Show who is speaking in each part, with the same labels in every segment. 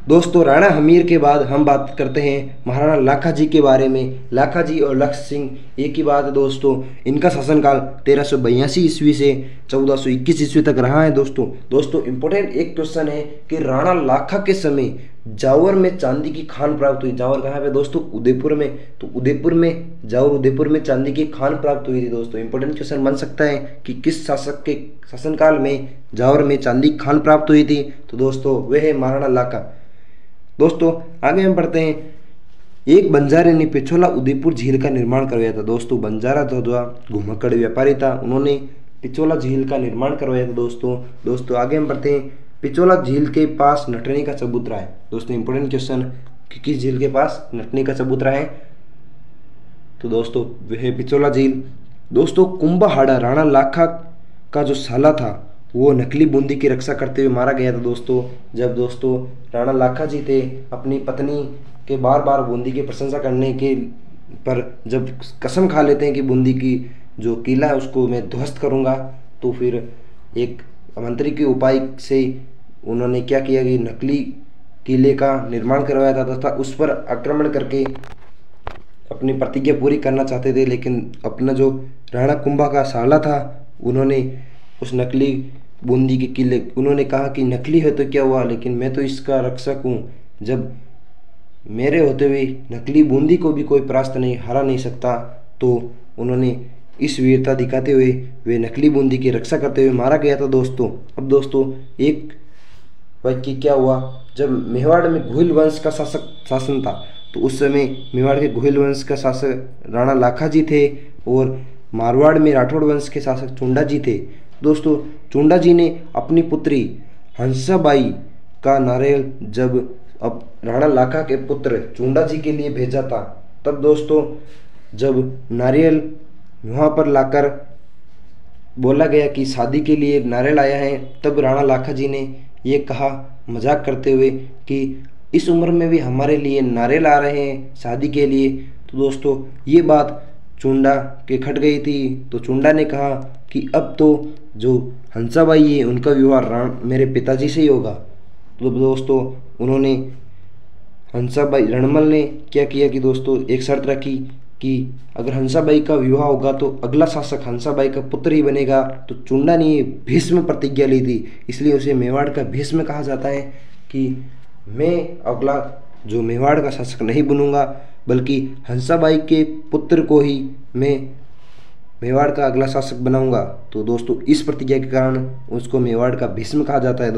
Speaker 1: दोस्तों राणा हमीर के बाद हम बात करते हैं महाराणा लाखा जी के बारे में। लाखा जी और लक्ष्य सिंह एक ही बात है दोस्तों। इनका शासनकाल 1382 ईस्वी से 1421 ईस्वी तक रहा है दोस्तों। दोस्तों इंपॉर्टेंट एक क्वेश्चन है कि राणा लाखा के समय जावर में चांदी की खान प्राप्त हुई। जावर कहाँ पे दोस्तों? उदयपुर में। तो उदयपुर में जावर, उदयपुर में चांदी की खान प्राप्त हुई थी दोस्तों। इंपॉर्टेंट क्वेश्चन बन सकता है कि किस शासक के शासनकाल में जावर में चांदी की खान प्राप्त हुई थी? तो दोस्तों वह है महाराणा लाखा। दोस्तों आगे हम पढ़ते हैं। एक बंजारे ने पिछोला उदयपुर झील का निर्माण करवाया था। दोस्तों बंजारा जो घुमक्कड़ व्यापारी था, उन्होंने पिछोला झील का निर्माण करवाया था दोस्तों आगे हम पढ़ते हैं। पिछोला झील के पास नटनी का चबूतरा है। दोस्तों इंपोर्टेंट क्वेश्चन कि किस झील के पास नटनी का चबूतरा है? तो दोस्तों वह है पिछोला झील। दोस्तों कुंभहाड़ा राणा लाखा का जो साला था वो नकली बूंदी की रक्षा करते हुए मारा गया था दोस्तों। जब दोस्तों राणा लाखा जी थे अपनी पत्नी के बार बार बूंदी की प्रशंसा करने के पर जब कसम खा लेते हैं कि बूंदी की जो किला है उसको मैं ध्वस्त करूंगा, तो फिर एक मंत्री के उपाय से उन्होंने क्या किया कि नकली किले का निर्माण करवाया था तथा उस पर आक्रमण करके अपनी प्रतिज्ञा पूरी करना चाहते थे। लेकिन अपना जो राणा कुंभा का साला था उन्होंने उस नकली बूंदी के किले, उन्होंने कहा कि नकली है तो क्या हुआ, लेकिन मैं तो इसका रक्षक हूँ। जब मेरे होते हुए नकली बूंदी को भी कोई परास्त नहीं, हरा नहीं सकता, तो उन्होंने इस वीरता दिखाते हुए वे नकली बूंदी की रक्षा करते हुए मारा गया था दोस्तों। अब दोस्तों एक वाक्य क्या हुआ, जब मेवाड़ में घुइल वंश का शासन था तो उस समय मेवाड़ के घुइल वंश का शासक राणा लाखा जी थे और मारवाड़ में राठौड़ वंश के शासक चुंडा जी थे। दोस्तों चुंडा जी ने अपनी पुत्री हंसाबाई का नारियल जब अब राणा लाखा के पुत्र चुंडा जी के लिए भेजा था, तब दोस्तों जब नारियल वहाँ पर लाकर बोला गया कि शादी के लिए नारियल आया है, तब राणा लाखा जी ने ये कहा मजाक करते हुए कि इस उम्र में भी हमारे लिए नारियल आ रहे हैं शादी के लिए। तो दोस्तों ये बात चुंडा के खट गई थी। तो चुंडा ने कहा कि अब तो जो हंसाबाई है उनका विवाह मेरे पिताजी से ही होगा। तो दोस्तों उन्होंने हंसाबाई, रणमल ने क्या किया कि दोस्तों एक शर्त रखी कि अगर हंसाबाई का विवाह होगा तो अगला शासक हंसाबाई का पुत्र ही बनेगा। तो चुंडा ने भीष्म प्रतिज्ञा ली थी, इसलिए उसे मेवाड़ का भीष्म कहा जाता है कि मैं अगला जो मेवाड़ का शासक नहीं बनूंगा, बल्कि हंसाबाई के पुत्र को ही मैं मेवाड़ का अगला शासक बनाऊंगा। तो दोस्तों इस प्रतिज्ञा के कारण उसको मेवाड़ का भीष्म कहा जाता है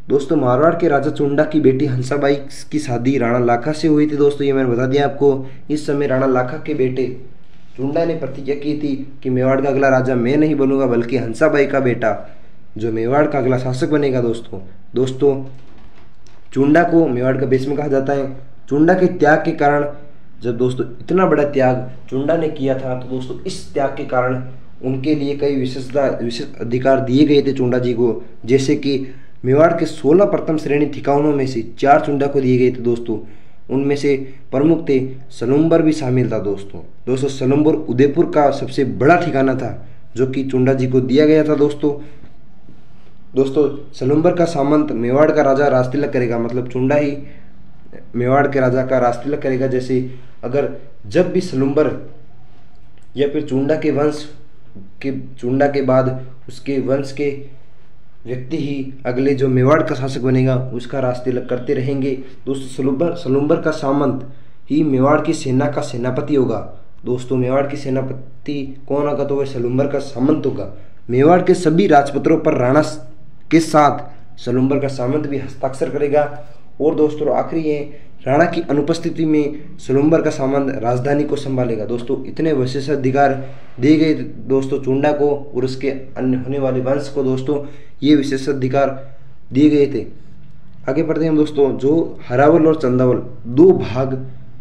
Speaker 1: दोस्तों मारवाड़ के राजा चुंडा की बेटी हंसाबाई की शादी राणा लाखा से हुई थी दोस्तों, ये मैंने बता दिया आपको। इस समय राणा लाखा के बेटे चुंडा ने प्रतिज्ञा की थी कि मेवाड़ का अगला राजा मैं नहीं बनूंगा, बल्कि हंसाबाई का बेटा जो मेवाड़ का अगला शासक बनेगा दोस्तों चुंडा को मेवाड़ का भीष्म कहा जाता है। चुंडा के त्याग के कारण, जब दोस्तों इतना बड़ा त्याग चुंडा ने किया था, तो दोस्तों इस त्याग के कारण उनके लिए कई विशेष अधिकार दिए गए थे चुंडा जी को। जैसे कि मेवाड़ के 16 प्रथम श्रेणी ठिकानों में से 4 चुंडा को दिए गए थे दोस्तों। उनमें से प्रमुख थे सलुम्बर भी शामिल था दोस्तों सलुम्बर उदयपुर का सबसे बड़ा ठिकाना था जो कि चुंडा जी को दिया गया था दोस्तों सलुम्बर का सामंत मेवाड़ का राजा राजतिलक करेगा, मतलब चुंडा ही मेवाड़ के राजा का राजतिलक करेगा। जैसे अगर जब भी सलुम्बर या फिर चुंडा के बाद उसके वंश के व्यक्ति ही अगले जो मेवाड़ का शासक बनेगा उसका राजतिलक करते रहेंगे। दोस्तों सलुम्बर का सामंत ही मेवाड़ की सेना का सेनापति होगा। दोस्तों मेवाड़ की सेनापति कौन होगा? तो वह सलुम्बर का सामंत होगा। मेवाड़ के सभी राजपत्रों पर राणा के साथ सलुम्बर का सामंत भी हस्ताक्षर करेगा। और दोस्तों आखिरी है, राणा की अनुपस्थिति में सलुम्बर का सामंत राजधानी को संभालेगा। दोस्तों इतने विशेषाधिकार दिए गए दोस्तों चुंडा को और उसके अन्य होने वाले वंश को दोस्तों ये विशेषाधिकार दिए गए थे। आगे बढ़ते हैं दोस्तों, जो हरावल और चंदावल दो भाग,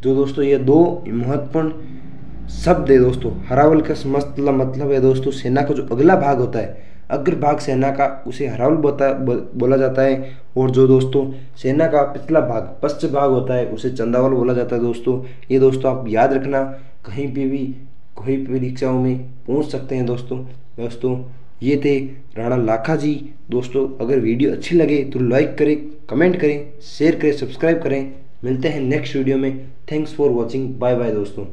Speaker 1: जो दोस्तों ये दो महत्वपूर्ण शब्द है दोस्तों। हरावल का मतलब है दोस्तों सेना का जो अगला भाग होता है, अग्रभाग सेना का, उसे हरावल बोला जाता है। और जो दोस्तों सेना का पिछला भाग, पश्चिम भाग होता है, उसे चंदावल बोला जाता है दोस्तों। ये दोस्तों आप याद रखना, कहीं पे भी कोई परीक्षाओं में पूछ सकते हैं दोस्तों। ये थे राणा लाखा जी। दोस्तों अगर वीडियो अच्छी लगे तो लाइक करें, कमेंट करें, शेयर करें, सब्सक्राइब करें। मिलते हैं नेक्स्ट वीडियो में। Thanks for watching. Bye bye दोस्तों।